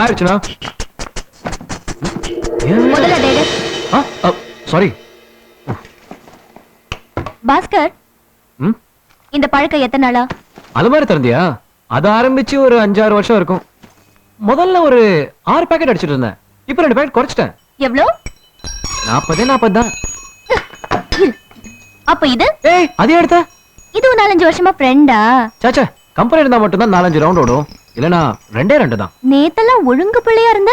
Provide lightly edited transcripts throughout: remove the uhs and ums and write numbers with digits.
ஆயிடுச்சுனா முதல்ல dad. Sorry Bhaskar, இந்த பழக்கம் எத்தனை நாளா? அது மாதிரி திறந்தியா? அது ஆரம்பிச்சு ஒரு 5-6 வருஷம் இருக்கும். முதல்ல ஒரு 6 பாக்கெட் அடிச்சிட்டு இருந்தேன். இப்ப 2 பாக்கெட் குறைச்சிட்டேன். எவ்வளோ? 40 தான். அப்ப இது? ஏய், அதே எடுத்த? இது 4-5 வருஷமா ஃப்ரெண்டா? சாச்சா, கம்பெனி இருந்தா மட்டும் தான் 4-5 ரவுண்ட் ஓடும். இல்லனா 2 தான். நேத்தெல்லாம் ஒழுங்கு பிள்ளையா இருந்த.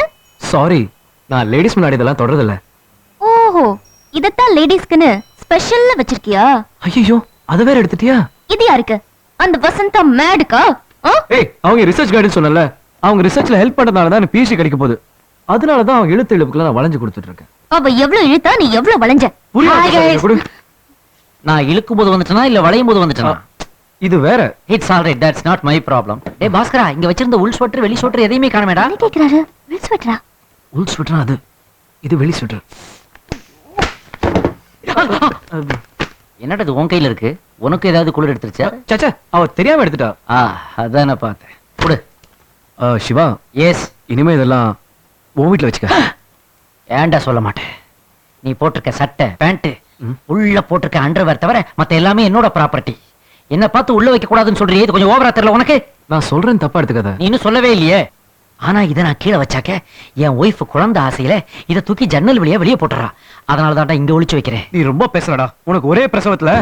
சாரி, நான் லேடிஸ் முன்னாடி இதெல்லாம் தொடறது இல்ல. ஓஹோ, இதத்தான் லேடிஸ்க்குன்னு ஸ்பெஷல்ல வச்சிருக்கியா? ஐயோ, அத வேற எடுத்துட்டியா? இது யாருக்கு? அந்த வசந்தா மேடுக்கா? ஏய், அவங்க ரிசர்ச் கைடன்ஸ் சொன்னல. அவங்க ரிசர்ச்ல ஹெல்ப் பண்றதால தான் பிசி கிடைக்க போகுது. அதனால தான் அவங்க இழுத்து இழுப்புக்குலாம் நான் வளைஞ்சு கொடுத்துட்டு இருக்கேன். அவ எவ்வளவு இழுத்தா நீ எவ்வளவு வளைஞ்ச? நான் இழுக்கும் போது வந்துட்டனா இல்ல வளையும் போது வந்துட்டனா? இது வேற. It's alright, that's not my problem. டேய் பாஸ்கரா, இங்க வச்சிருந்த உள் ஸ்வெட்டர் வெளி ஸ்வெட்டர் எதையுமே காணமேடா. என்ன கேக்குறாரு? உள் ஸ்வெட்டரா? உள் ஸ்வெட்டரா அது? இது வெளி ஸ்வெட்டர். என்னடா இது உன் கையில இருக்கு? உனக்கு ஏதாவது குளிர் எடுத்துருச்சா? சாச்சா, அவ தெரியாம எடுத்துட்டா. அதான் நான் பார்த்தேன். குடு. சிவா, எஸ். இனிமே இதெல்லாம் உன் வீட்டுல வச்சுக்க. ஏன்டா சொல்ல மாட்டேன்? நீ போட்டிருக்க சட்டை பேண்ட் உள்ள போட்டிருக்க அண்டர்வேர் தவிர மத்த எல்லாமே என்னோட ப்ராப்பர்ட்டி. என்ன பார்த்து உள்ள வைக்க கூடாதுன்னு சொல்றியே, இது கொஞ்சம் ஓவரா தெரியல உனக்கு? நான் சொல்றேன், தப்பா எடுத்துக்காத. நீ இன்னும் சொல்லவே இல்லையே. ஆனா இதை நான் கீழே வச்சாக்க என் ஒய்ஃப் குழந்தை ஆசையில இதை தூக்கி ஜன்னல் வழியா வெளியே போட்டுறா. அதனால தான் இங்க ஒளிச்சு வைக்கிறேன். நீ ரொம்ப பேசுறடா. உனக்கு ஒரே பிரசவத்துல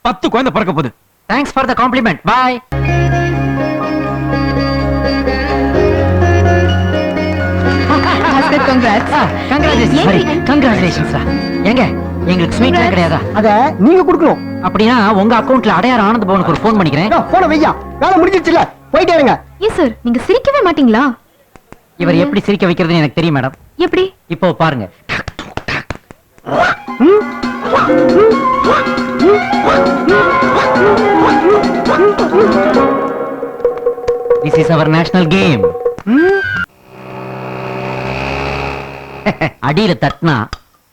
10 குழந்தை பிறக்க போகுது. Thanks for the compliment. Bye. Congratulations. எங்க எங்களுக்கு ஸ்வீட் கிடையாதா? அத நீங்க கொடுக்கணும். அப்படின்னா உங்க அக்கவுண்ட்ல அடையார் ஆனந்த பவனுக்கு ஒரு போன் பண்ணிக்கிறேன். போன வையா, வேலை முடிஞ்சிருச்சுல, போயிட்டே இருங்க. எஸ் சார், நீங்க சிரிக்கவே மாட்டீங்களா? இவர் எப்படி சிரிக்க வைக்கிறதுன்னு எனக்கு தெரியும் மேடம். எப்படி? இப்போ பாருங்க. This is our national game. அடியில தட்டினா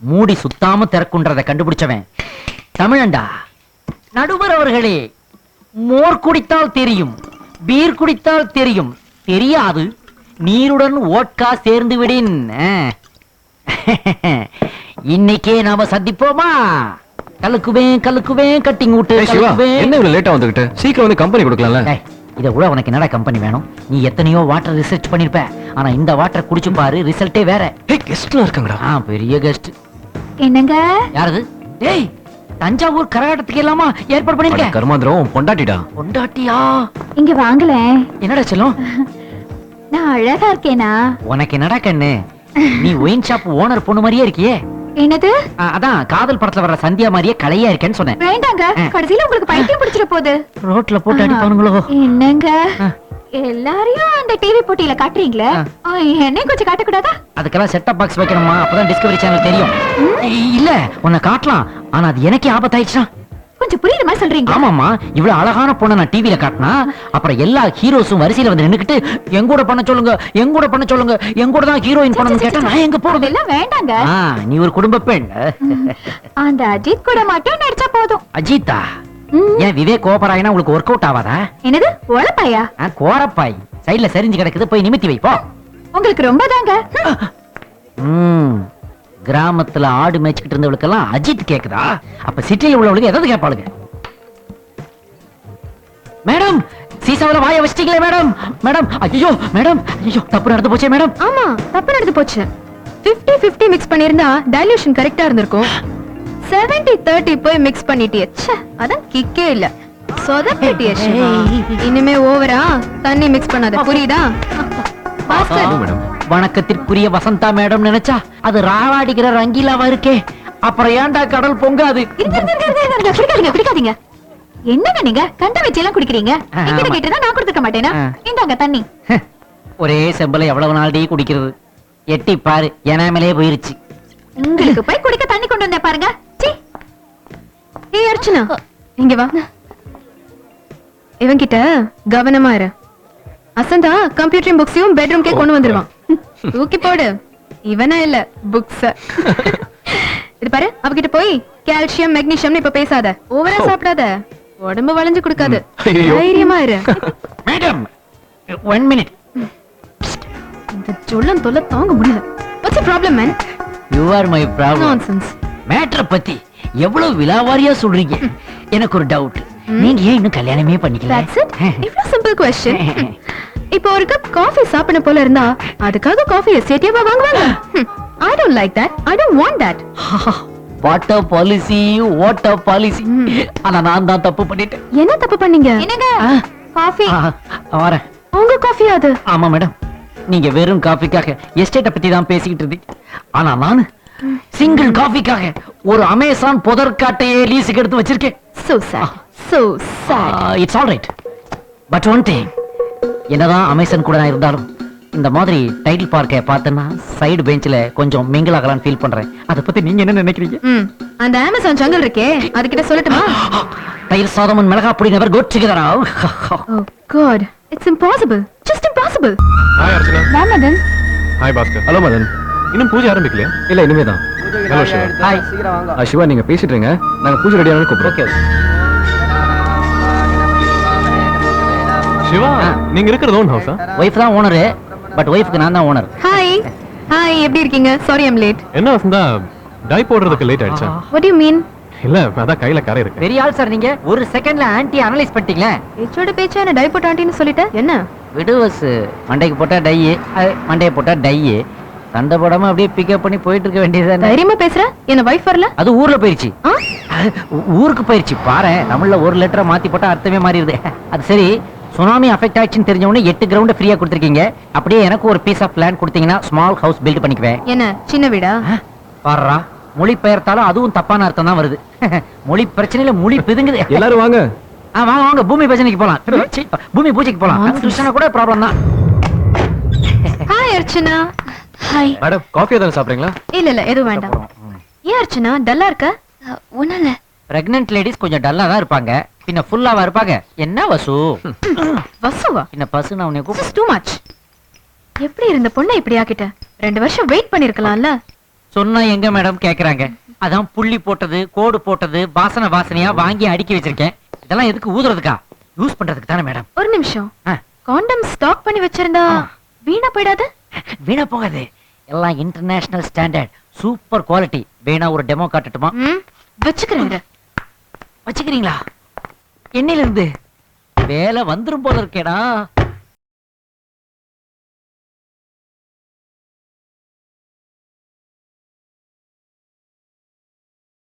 மூடி சுத்தாம திறக்குன்றத கண்டுபிடிச்சவன் தமிழண்டா. நடுவர் அவர்களே, மோர் குடித்தால் தெரியும், பீர் குடித்தால் தெரியும், தெரியாது நீருடன் ஓட்கா சேர்ந்து விடின். இன்னைக்கே நாம சந்திப்போமா? கல்லுக்குவேன் கட்டிங் விட்டு. என்ன இவ்வளவு லேட்டா வந்துகிட்டு? சீக்கிரம் வந்து கம்பெனி கொடுக்கலாம்ல. இத கூட உனக்கு என்னடா கம்பெனி வேணும்? நீ எத்தனையோ வாட்டர் ரிசர்ச் பண்ணிருப்ப. ஆனா இந்த வாட்டர் குடிச்சு பாரு, ரிசல்ட்டே வேற. கெஸ்ட்லாம் இருக்காங்கடா. பெரிய கெஸ்ட். என்னங்க? யாரது? டேய், தஞ்சாவூர் கரகாட்டத்துக்கு எல்லாமா ஏற்பாடு பண்ணிருக்கேன். கர்மாந்திரம் பொண்டாட்டிடா. பொண்டாட்டியா? இங்க வாங்கல. என்னடா செல்லம்? நான் அழகா இருக்கேனா? உனக்கு என்னடா கண்ணு? நீ ஒயின் ஷாப் ஓனர் பொண்ணு மாதிரியே இருக்கியே. என்னது? அதான் காதல் படத்துல வர்ற சந்தியா மாதிரியே கலையா இருக்கேன்னு சொன்னேன். வேண்டாங்க, கடைசியில உங்களுக்கு பைத்தியம் பிடிச்சிர போகுது. ரோட்ல போட்டு அடிப்பானுங்களோ? என்னங்க எல்லாரையும் அந்த டிவி போட்டியில காட்டுறீங்களே, என்னையும் கொஞ்சம் காட்டக்கூடாதா? அதுக்கெல்லாம் செட்டப் பாக்ஸ் வைக்கணுமா? அப்பதான் டிஸ்கவரி சேனல் தெரியும். இல்ல, உன்னை காட்டலாம், ஆனா அது எனக்கே ஆபத்தாயிடுச்சுனா. கொஞ்சம் புரியுற மாதிரி சொல்றீங்க. ஆமாமா, இவ்வளவு அழகான பொண்ணை நான் டிவில காட்டினா அப்புறம் எல்லா ஹீரோஸும் வரிசையில வந்து நின்னுக்கிட்டு எங்கூட பண்ண சொல்லுங்க, எங்கூட பண்ண சொல்லுங்க, எங்கூட தான் ஹீரோயின் பண்ணணும்னு கேட்டா நான் எங்க போறது? எல்லாம் வேண்டாங்க. நீ ஒரு குடும்ப பெண். அந்த அஜித் கூட மட்டும் நடிச்சா போதும். அஜித்தா? ஏன் விவேக் கோபராயனா உங்களுக்கு ஒர்க் அவுட் ஆவாதா? என்னது கோலப்பாயா? கோரப்பாய் சைடுல சரிஞ்சு கிடக்குது, போய் நிமித்தி வை போ. உங்களுக்கு ரொம்ப தாங்க. கிராமத்துல ஆடு மேய்ச்சிட்டு இருந்தவளுக்கெல்லாம் அஜித் கேக்குதா? அப்ப சிட்டியில் உள்ளவளுக்கு எதாவது கேட்பாளுங்க. மேடம், சீசாவில வாய வச்சிட்டீங்களே மேடம். மேடம், ஐயோ மேடம், ஐயோ தப்பு நடந்து போச்சே மேடம். ஆமா, தப்பு நடந்து போச்சு. 50-50 மிக்ஸ் பண்ணிருந்தா டைல்யூஷன் கரெக்ட்டா இருந்திருக்கும். 70-30 போய் மிக்ஸ் பண்ணிட்டியே. ச்சே, அதான் கிக்கே இல்ல. சொதப்பிட்டியே சிவா. இனிமே ஓவரா தண்ணி மிக்ஸ் பண்ணாத, புரியுதா? மேடம், வணக்கத்திற்குரிய வசந்தா மேடம் நினைச்சா அது ராவாடிக்கிற ரங்கீலாவா இருக்கே. அப்புறம் ஏன்டா கடல் பொங்காது? குடிக்காதீங்க. என்னங்க நீங்க கண்ட வச்சு எல்லாம் குடிக்கிறீங்க? என்கிட்ட கேட்டதா நான் கொடுத்துக்க மாட்டேனா? இந்தாங்க தண்ணி. ஒரே செம்பல எவ்வளவு நாள் டீ குடிக்கிறது? எட்டி பாரு, எனாமலே போயிருச்சு. உங்களுக்கு போய் குடிக்க தண்ணி கொண்டு வந்தே பாருங்க. சீ. ஏய் அர்ச்சனா, இங்க வா. இவன்கிட்ட கவனமா இரு. அசந்தா கம்ப்யூட்டர் புக்ஸையும் பெட்ரூம்க்கே கொண்டு வந்துருவான். தூக்கி போடு. இவனா இல்ல, புக்ஸ். இது பாரு, அவகிட்ட போய் கால்சியம் மெக்னீசியம் இப்ப பேசாத ஓவரா சாப்பிடாத உடம்பு வளைஞ்சு கொடுக்காது ஐயோ. தைரியமா இரு மேடம் 1 மினிட். இந்த ஜொல்லம் தொல்லை தாங்க முடியல what's the problem man you are my problem. Nonsense மேட்டரை பத்தி எவ்வளவு விலாவாரியா சொல்றீங்க. எனக்கு ஒரு டவுட், நீங்க ஏன் இன்னும் கல்யாணமே பண்ணிக்கல? தட்ஸ் இட் இவ்ளோ சிம்பிள் क्वेश्चन இப்போ ஒரு கப் காஃபி சாப்பிட போல இருந்தா அதுக்காக காஃபி எஸ்டேட்டியவா வாங்குவாங்க I don't like that I don't want that what a policy, what a policy. ஆனா நான் தான் தப்பு பண்ணிட்டேன். என்ன தப்பு பண்ணீங்க என்னங்க காஃபி வரேன். உங்க காஃபி அது ஆமா மேடம், நீங்க வெறும் காஃபிக்காக எஸ்டேட்டை பத்தி தான் பேசிக்கிட்டு இருந்தீங்க. ஆனா நான் சிங்கிள் காஃபிக்காக ஒரு அமேசான் புதற்காட்டையே லீஸுக்கு எடுத்து வச்சிருக்கேன். so sad it's all right. But one thing, என்னதான் அமேசான் கூட நான் இருந்தாலும் இந்த மாதிரி டைட்டில் பார்க்க பார்த்தேன்னா சைடு பெஞ்சில கொஞ்சம் மிங்கிள் ஆகலாம்னு ஃபீல் பண்றேன். அதை பத்தி நீங்க என்ன நினைக்கிறீங்க? அந்த அமேசான் ஜங்கல் இருக்கே அது கிட்ட சொல்லட்டுமா தயிர் சாதமும் மிளகா பொடி never go together. oh god it's impossible just impossible hi Archana. Ramadhan hi Bhaskar. Hello Madhan. இன்னும் பூஜை ஆரம்பிக்கலையா? இல்ல இனிமேதான். ஹலோ சிவா. ஹாய். சீக்கிரம் வாங்க. சிவா நீங்க பேசிட்டு இருங்க, நாங்க பூஜை ரெடி ஆனது கூப்பிடுறோம். ஓகே. சிவா, நீங்க இருக்கிறது ஓன் ஹவுஸா? வைஃப் தான் ஓனர், பட் வைஃப்க்கு நான் தான் ஓனர். ஹாய் ஹாய் எப்படி இருக்கீங்க சாரி ஐம் லேட் என்ன வசந்தா, டை போடுறதுக்கு லேட் ஆயிடுச்சா? what do you mean இல்ல அதான் கையில கரை இருக்கு. பெரிய ஆள் சார் நீங்க. ஒரு செகண்ட்ல ஆன்டி அனலைஸ் பண்ணிட்டீங்களே. பேச்சோட பேச்சா என்ன டைபோட் ஆண்டின்னு சொல்லிட்டேன் என்ன விடுவஸ் மண்டைக்கு போட்டா டை, மண்டையை போட்டா டை. சண்டை போடாம அப்படியே பிக்கப் பண்ணி போயிட்டு இருக்க வேண்டியதுதானே. தைரியமா பேசுற என்ன வைஃப் வரல அது ஊர்ல போயிருச்சு. ஆ? ஊருக்கு போயிருச்சு. பாரு தமிழ்ல ஒரு லெட்டரை மாத்தி போட்டா அர்த்தமே மாறிடுது. அது சரி, சுனாமி அஃபெக்ட் ஆயிடுச்சுன்னு தெரிஞ்ச உடனே 8 கிரவுண்ட் ஃப்ரீயா கொடுத்துருக்கீங்க. அப்படியே எனக்கு ஒரு பீஸ் ஆஃப் லேண்ட் கொடுத்தீங்கன்னா ஸ்மால் ஹவுஸ் பில்ட் பண்ணிக்குவேன். என்ன சின்ன வீடா பாருடா, மொழி பெயர்த்தாலும் அதுவும் தப்பான அர்த்தம் தான் வருது. மொழி பிரச்சனையில மொழி பிதுங்குது. எல்லாரும் வாங்க. வாங்க வாங்க, பூமி பிரச்சனைக்கு போலாம். சீ, பூமி பூஜைக்கு போலாம். கிருஷ்ணா கூட ப்ராப்ளம் தான். Hi Archana hi madam coffee தானே சாப்பிடுறீங்களா? இல்ல இல்ல எதுவும் வேண்டாம் ஏன் அர்ச்சனா டல்லா இருக்க ஒண்ணும் இல்ல பிரெக்னன்ட் லேடிஸ் கொஞ்சம் டல்லா தான் இருப்பாங்க. பின்ன ஃபுல்லாவா இருப்பாங்க. என்ன வசு? வசுவா பின்ன பசு நான் உன்னை this is too much எப்படி இருந்த பொண்ணை இப்படி ஆக்கிட்ட 2 வருஷம் வெயிட் பண்ணிருக்கலாம்ல சொன்னா எங்க மேடம் கேக்குறாங்க. அதான் புள்ளி போட்டது, கோடு போட்டது, வாசனை வாசனையா வாங்கி அடுக்கி வச்சிருக்கேன். இதெல்லாம் எதுக்கு ஊதுறதுக்கா? யூஸ் பண்றதுக்கு தானே மேடம். ஒரு நிமிஷம் காண்டம் ஸ்டாக் பண்ணி வச்சிருந்தா வீணா போயிடாது வீணா போகாது. எல்லாம் இன்டர்நேஷனல் ஸ்டாண்டர்ட், சூப்பர் குவாலிட்டி. வேணா ஒரு டெமோ காட்டட்டுமா? வச்சுக்கிறேன் வச்சுக்கிறீங்களா? என்னையில இருந்து வேலை வந்துரும் போல இருக்கேடா.